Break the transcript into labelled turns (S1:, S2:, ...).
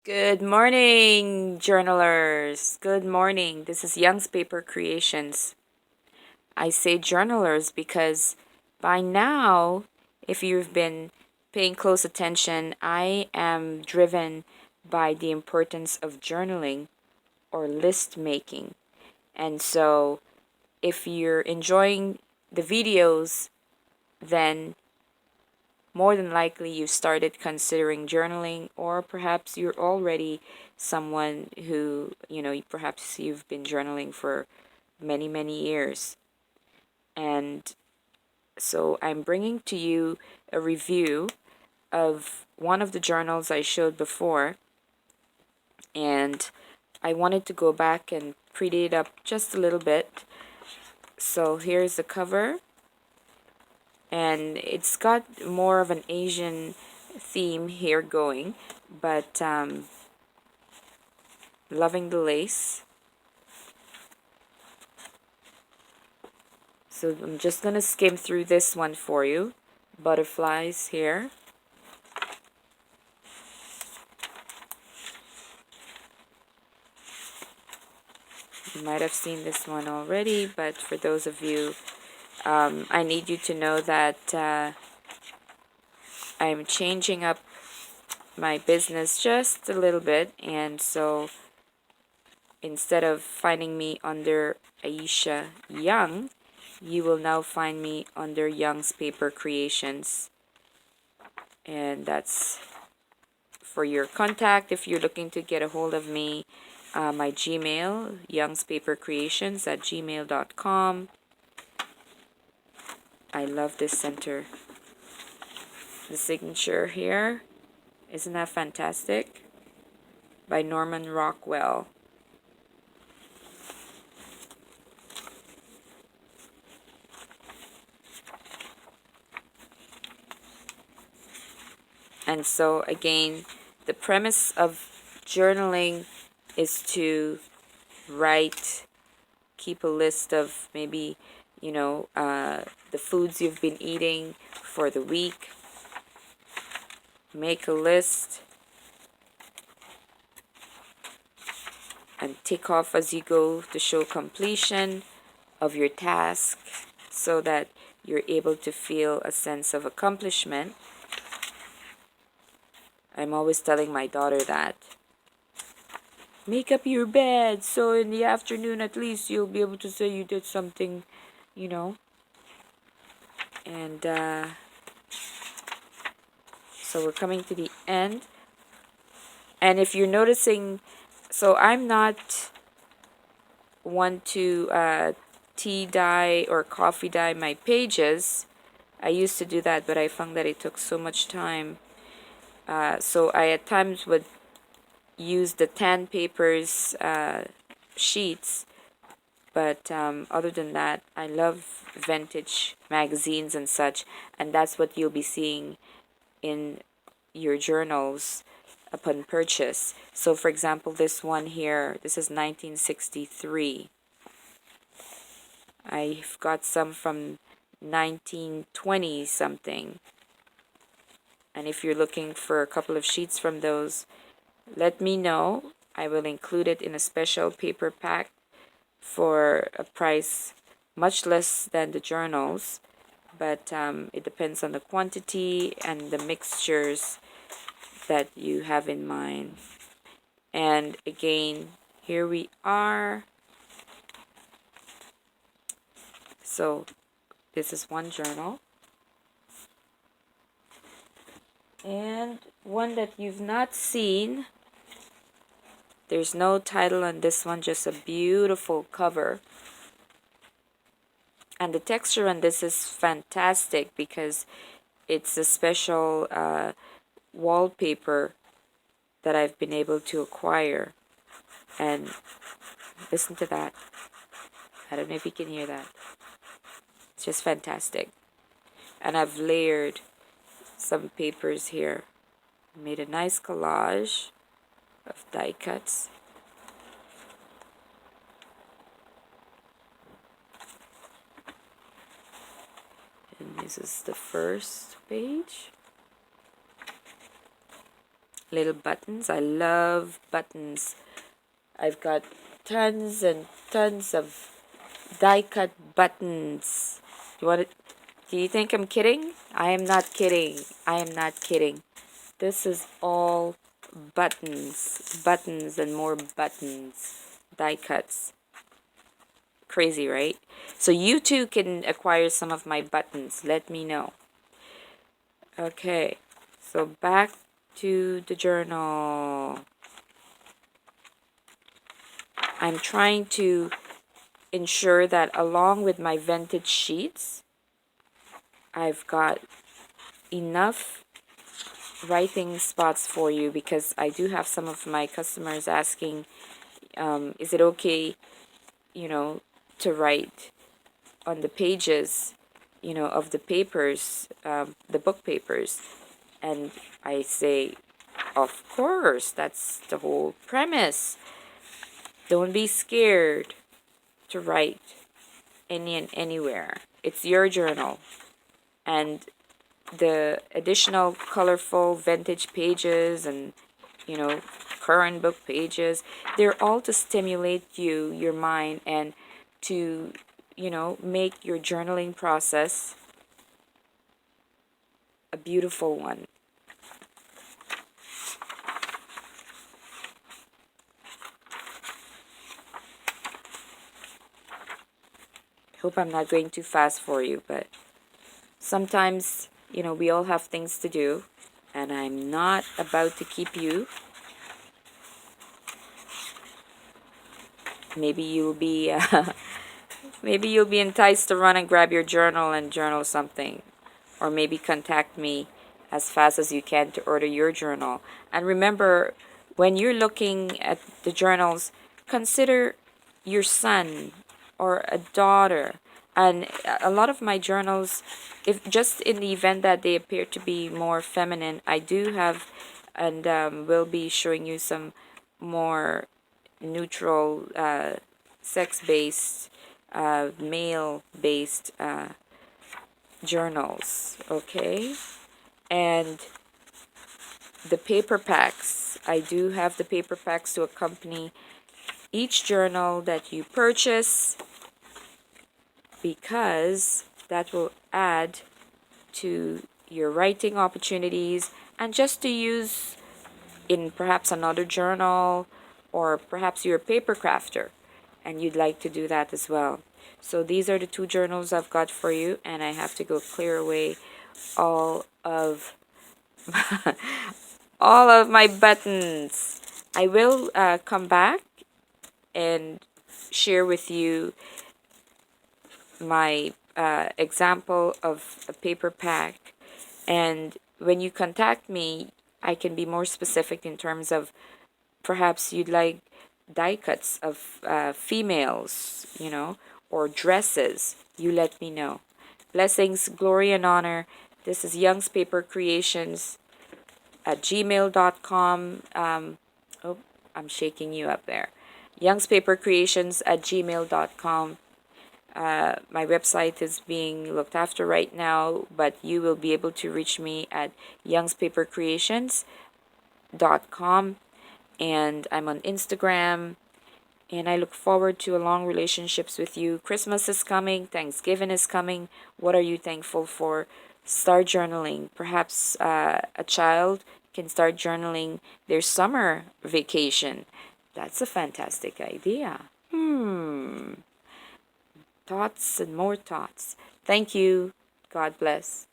S1: Good morning, journalers. Good morning. This is Young's Paper Creations. I say journalers because by now, if you've been paying close attention, I am driven by the importance of journaling or list making. And so, if you're enjoying the videos, then more than likely you started considering journaling, or perhaps you're already someone who, perhaps you've been journaling for many, many years. And so I'm bringing to you a review of one of the journals I showed before, and I wanted to go back and pretty it up just a little bit. So here's the cover, and it's got more of an Asian theme here going, but loving the lace. So I'm just gonna skim through this one for you. Butterflies here. You might have seen this one already, but for those of you, I need you to know that I'm changing up my business just a little bit, and so instead of finding me under Aisha Young, you will now find me under Young's Paper Creations. And that's for your contact. If you're looking to get a hold of me, my Gmail, youngspapercreations@gmail.com. I love this center. The signature here, isn't that fantastic? By Norman Rockwell. And so again, the premise of journaling is to write, keep a list of maybe, the foods you've been eating for the week. Make a list and tick off as you go to show completion of your task so that you're able to feel a sense of accomplishment. I'm always telling my daughter that. Make up your bed so in the afternoon at least you'll be able to say you did something, you know. And so we're coming to the end. And if you're noticing, so I'm not one to tea dye or coffee dye my pages. I used to do that, but I found that it took so much time. So I at times would use the tan papers sheets, but other than that, I love vintage magazines and such, and that's what you'll be seeing in your journals upon purchase. So for example, this one here, this is 1963. I've got some from 1920 something. And if you're looking for a couple of sheets from those, let me know. I will include it in a special paper pack for a price much less than the journals, but it depends on the quantity and the mixtures that you have in mind. And again, here we are. So this is one journal. And one that you've not seen. There's no title on this one, just a beautiful cover. And the texture on this is fantastic because it's a special wallpaper that I've been able to acquire. And listen to that. I don't know if you can hear that. It's just fantastic. And I've layered some papers here. Made a nice collage of die cuts. And this is the first page. little buttons. I love buttons. I've got tons and tons of die cut buttons. You want it? Do you think I'm kidding? I am not kidding. I am not kidding. This is all buttons, buttons and more buttons, die cuts. Crazy, right? So you too can acquire some of my buttons. Let me know. Okay, so back to the journal. I'm trying to ensure that along with my vintage sheets, I've got enough writing spots for you, because I do have some of my customers asking, is it okay, to write on the pages, of the papers, the book papers. And I say, of course, that's the whole premise. Don't be scared to write any and anywhere. It's your journal. And the additional colorful vintage pages and, current book pages, they're all to stimulate your mind, and to, make your journaling process a beautiful one. Hope I'm not going too fast for you, but sometimes, we all have things to do, and I'm not about to keep you. Maybe you'll be maybe you'll be enticed to run and grab your journal and journal something, or maybe contact me as fast as you can to order your journal. And remember, when you're looking at the journals, consider your son or a daughter. And a lot of my journals, if just in the event that they appear to be more feminine, I do have, and will be showing you some more neutral, sex-based, male-based journals, okay? And the paper packs, I do have the paper packs to accompany each journal that you purchase, because that will add to your writing opportunities, and just to use in perhaps another journal, or perhaps you're a paper crafter and you'd like to do that as well. So these are the two journals I've got for you, and I have to go clear away all of all of my buttons. I will come back and share with you my example of a paper pack, and when you contact me, I can be more specific in terms of perhaps you'd like die cuts of females, or dresses. You let me know. Blessings, glory, and honor. This is Young's Paper Creations at gmail.com. Oh, I'm shaking you up there. Young's Paper Creations at gmail.com. My website is being looked after right now, but you will be able to reach me at youngspapercreations.com, and I'm on Instagram, and I look forward to a long relationships with you. Christmas is coming, Thanksgiving is coming. What are you thankful for? Start journaling. Perhaps a child can start journaling their summer vacation. That's a fantastic idea. Thoughts and more thoughts. Thank you. God bless.